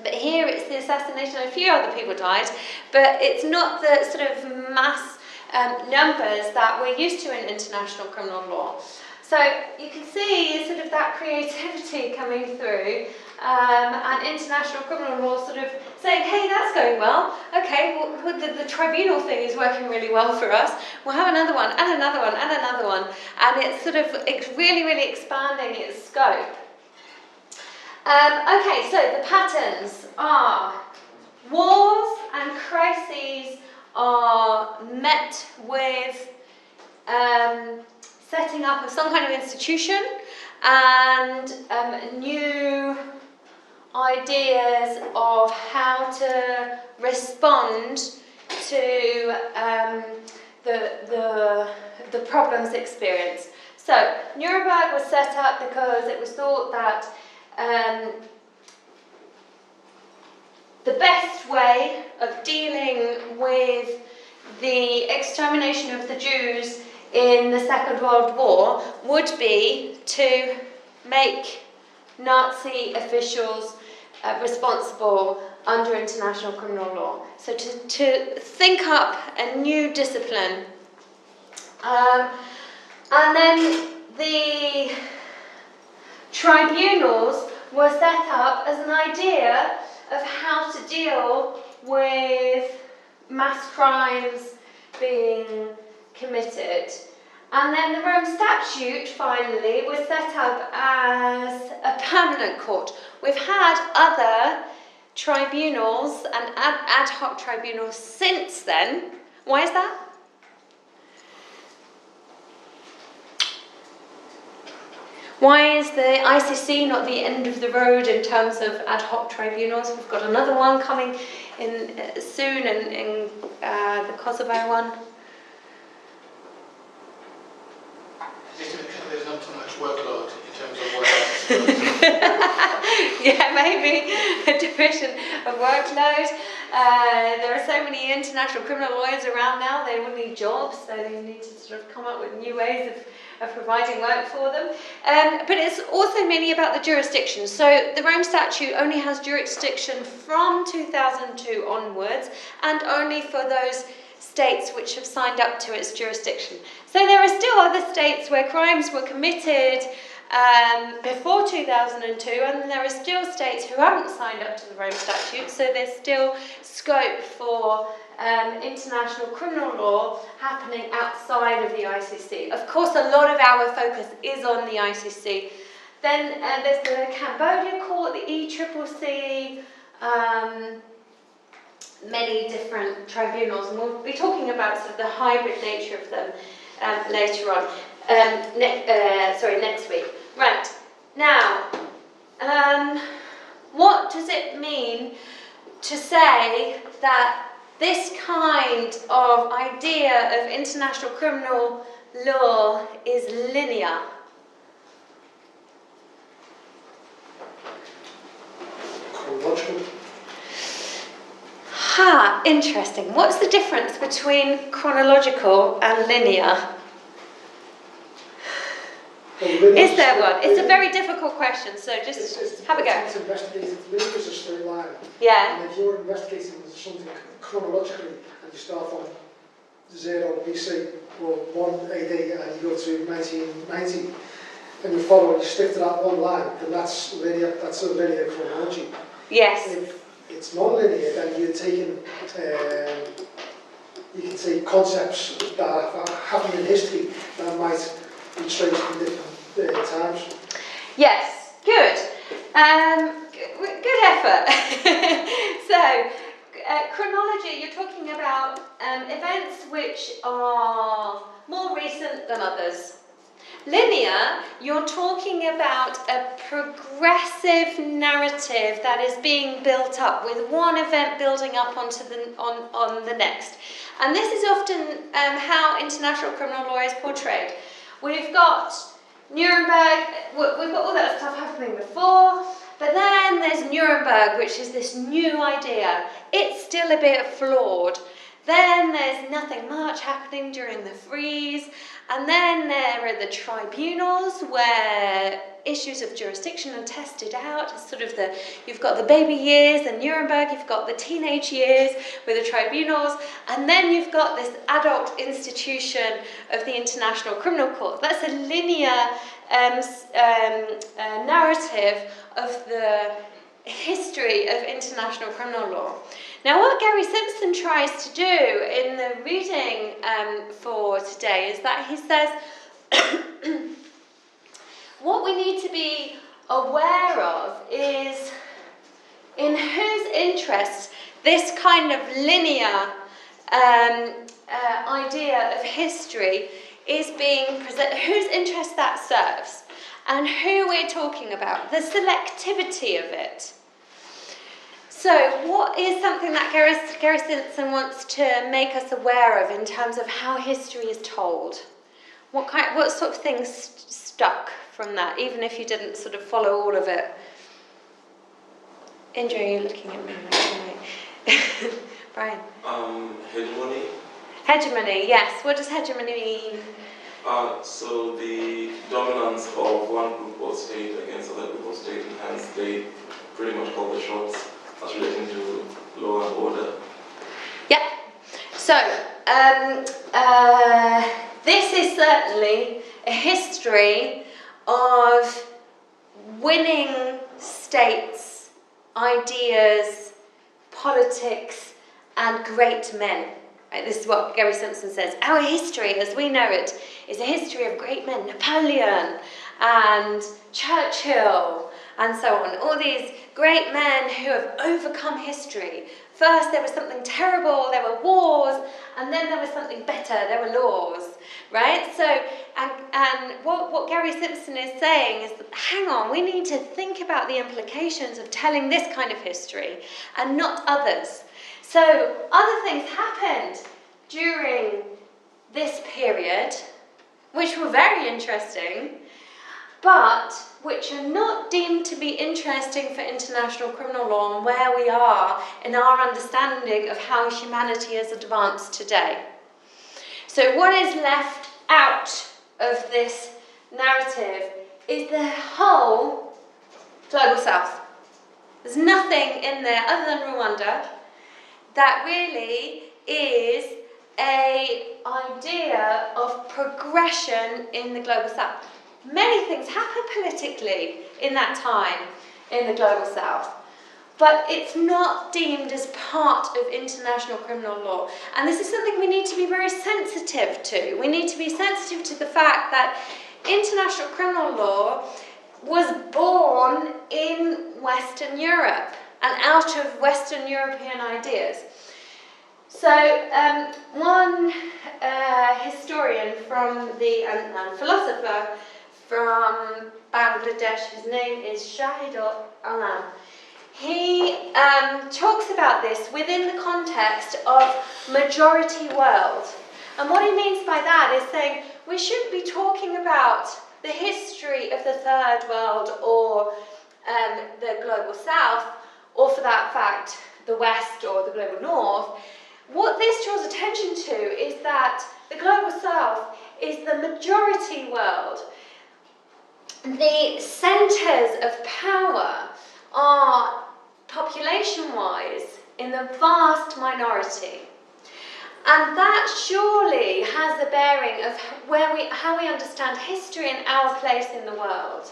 But here it's the assassination of a few other people died, but it's not the sort of mass numbers that we're used to in international criminal law. So you can see sort of that creativity coming through, and international criminal law sort of saying, hey, that's going well. Okay, well, the tribunal thing is working really well for us. We'll have another one, and another one, and another one. And it's sort of really, really expanding its scope. Okay, so the patterns are wars and crises are met with setting up of some kind of institution and new ideas of how to respond to the problems experienced. So Nuremberg was set up because it was thought that the best way of dealing with the extermination of the Jews in the Second World War would be to make Nazi officials responsible under international criminal law. So to think up a new discipline. And then the tribunals were set up as an idea of how to deal with mass crimes being committed. And then the Rome Statute, finally, was set up as a permanent court. We've had other tribunals and ad hoc tribunals since then. Why is that? Why is the ICC not the end of the road in terms of ad hoc tribunals? We've got another one coming in soon, in the Kosovo one. There's not too much workload in terms of work. Yeah, maybe a division of workload. There are so many international criminal lawyers around now, they will need jobs, so they need to sort of come up with new ways of providing work for them. But it's also mainly about the jurisdiction. So the Rome Statute only has jurisdiction from 2002 onwards, and only for those states which have signed up to its jurisdiction. So there are still other states where crimes were committed before 2002, and there are still states who haven't signed up to the Rome Statute, so there's still scope for international criminal law happening outside of the ICC. Of course, a lot of our focus is on the ICC. Then there's the Cambodia Court, the ECCC, many different tribunals, and we'll be talking about sort of the hybrid nature of them later on. Next week. Right, now, what does it mean to say that this kind of idea of international criminal law is linear? Chronological. Interesting. What's the difference between chronological and linear? Is there one? It's a very difficult question, so just have a go. It's investigated. Linear is a straight line. Yeah. And if you're investigating something chronologically, and you start from 0 BC or 1 AD and you go to 1990, and you follow and you stick to that one line, then that's linear. That's a linear chronology. Yes. If it's non-linear, then you're taking, you can take concepts that have happened in history that might be traced from different times. Yes, good. Good effort. So, chronology, you're talking about events which are more recent than others. Linear, you're talking about a progressive narrative that is being built up, with one event building up onto on the next. And this is often how international criminal law is portrayed. We've got Nuremberg, we've got all that stuff happening before, but then there's Nuremberg, which is this new idea. It's still a bit flawed. Then there's nothing much happening during the freeze. And then there are the tribunals where issues of jurisdiction are tested out. It's sort of you've got the baby years in Nuremberg, you've got the teenage years with the tribunals, and then you've got this adult institution of the International Criminal Court. That's a linear narrative of the history of international criminal law. Now, what Gary Simpson tries to do in the reading for today is that he says what we need to be aware of is in whose interest this kind of linear idea of history is being presented, whose interest that serves, and who we're talking about, the selectivity of it. So what is something that Gary Simpson wants to make us aware of in terms of how history is told? What sort of things stuck from that, even if you didn't sort of follow all of it? Indra, you're looking at me. Brian? Hegemony. Hegemony, yes. What does hegemony mean? So the dominance of one group or state against another group or state, and hence they pretty much call the shots as relating to law and order. Yep. So, this is certainly a history of winning states, ideas, politics, and great men. Right, this is what Gary Simpson says. Our history, as we know it, is a history of great men. Napoleon and Churchill and so on. All these great men who have overcome history. First there was something terrible, there were wars, and then there was something better, there were laws. Right? So, and what Gary Simpson is saying is that, hang on, we need to think about the implications of telling this kind of history and not others. So other things happened during this period, which were very interesting, but which are not deemed to be interesting for international criminal law and where we are in our understanding of how humanity has advanced today. So what is left out of this narrative is the whole Global South. There's nothing in there other than Rwanda that really is an idea of progression in the Global South. Many things happen politically in that time in the Global South, but it's not deemed as part of international criminal law. And this is something we need to be very sensitive to. We need to be sensitive to the fact that international criminal law was born in Western Europe and out of Western European ideas. So one historian from and philosopher from Bangladesh, his name is Shahidul Alam, he talks about this within the context of majority world. And what he means by that is saying we shouldn't be talking about the history of the Third World or the Global South, or for that fact, the West or the Global North. What this draws attention to is that the Global South is the majority world. The centres of power are, population-wise, in the vast minority. And that surely has a bearing of how we understand history and our place in the world.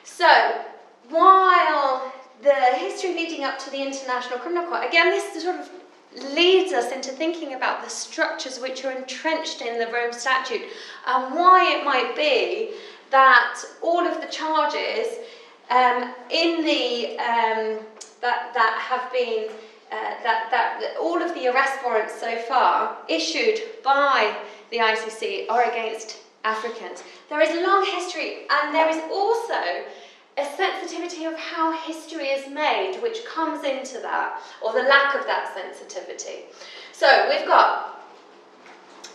So, while the history leading up to the International Criminal Court, again, this sort of leads us into thinking about the structures which are entrenched in the Rome Statute and why it might be that all of the charges in the that have been that all of the arrest warrants so far issued by the ICC are against Africans. There is a long history, and there is also a sensitivity of how history is made, which comes into that, or the lack of that sensitivity. So we've got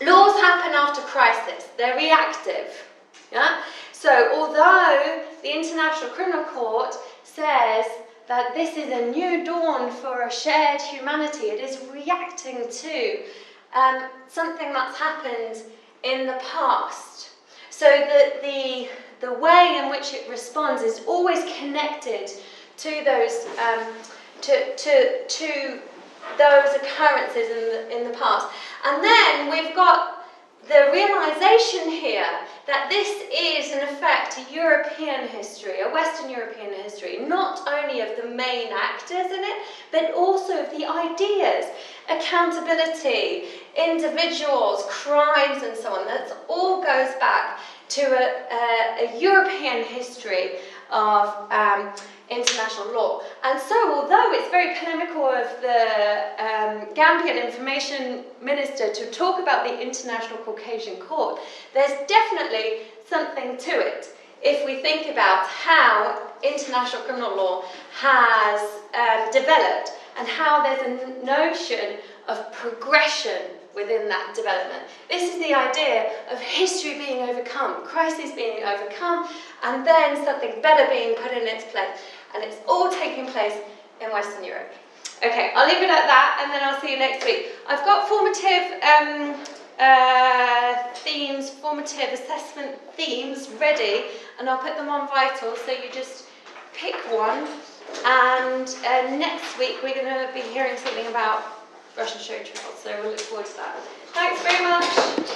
laws happen after crisis. They're reactive. Yeah? So although the International Criminal Court says that this is a new dawn for a shared humanity. It is reacting to something that's happened in the past. So that the way in which it responds is always connected to those to those occurrences in the past. And then we've got the realization here that this is, in effect, a European history, a Western European history, not only of the main actors in it, but also of the ideas, accountability, individuals, crimes, and so on. That all goes back to a European history of international law. And so, although it's very polemical of the Gambian information minister to talk about the International Caucasian Court, there's definitely something to it if we think about how international criminal law has developed and how there's a notion of progression within that development. This is the idea of history being overcome, crises being overcome, and then something better being put in its place. And it's all taking place in Western Europe. Okay, I'll leave it at that, and then I'll see you next week. I've got formative themes, formative assessment themes ready, and I'll put them on Vital, so you just pick one. And next week we're going to be hearing something about Russian show trials, so we'll look forward to that. Thanks very much.